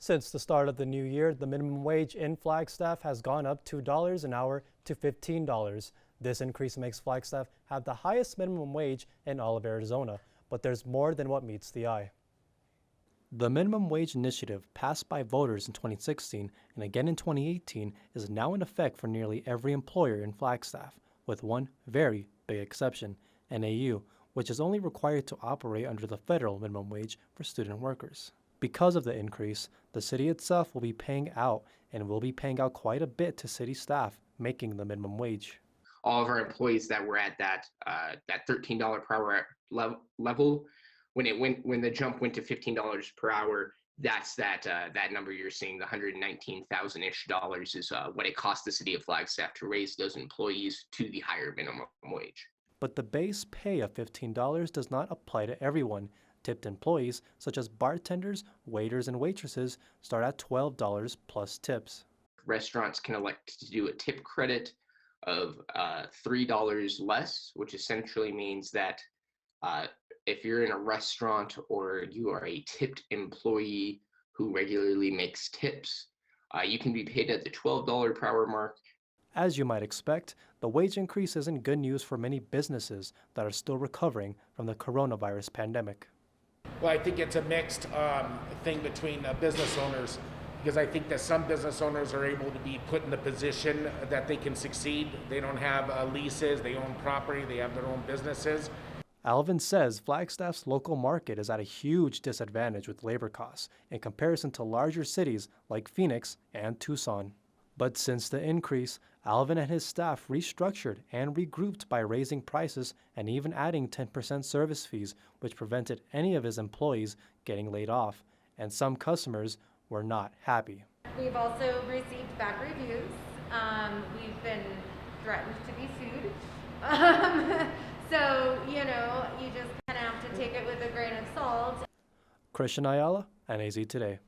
Since the start of the new year, the minimum wage in Flagstaff has gone up $2 an hour to $15. This increase makes Flagstaff have the highest minimum wage in all of Arizona, but there's more than what meets the eye. The minimum wage initiative, passed by voters in 2016 and again in 2018, is now in effect for nearly every employer in Flagstaff, with one very big exception, NAU, which is only required to operate under the federal minimum wage for student workers. Because of the increase, the city itself will be paying out quite a bit to city staff making the minimum wage. All of our employees that were at that $13 per hour level, when the jump went to $15 per hour, that's that number you're seeing, the $119,000-ish is what it cost the city of Flagstaff to raise those employees to the higher minimum wage. But the base pay of $15 does not apply to everyone. Tipped employees, such as bartenders, waiters, and waitresses, start at $12 plus tips. Restaurants can elect to do a tip credit of $3 less, which essentially means that if you're in a restaurant or you are a tipped employee who regularly makes tips, you can be paid at the $12 per hour mark. As you might expect, the wage increase isn't good news for many businesses that are still recovering from the coronavirus pandemic. Well, I think it's a mixed thing between business owners, because I think that some business owners are able to be put in the position that they can succeed. They don't have leases, they own property, they have their own businesses. ALVIN says Flagstaff's local market is at a huge disadvantage with labor costs in comparison to larger cities like Phoenix and Tucson. But since the increase, ALVIN and his staff restructured and regrouped by raising prices and even adding 10% service fees, which prevented any of his employees getting laid off. And some customers were not happy. We've also received bad reviews. We've been threatened to be sued. So, you just kind of have to take it with a grain of salt. Christian Ayala, NAZ Today.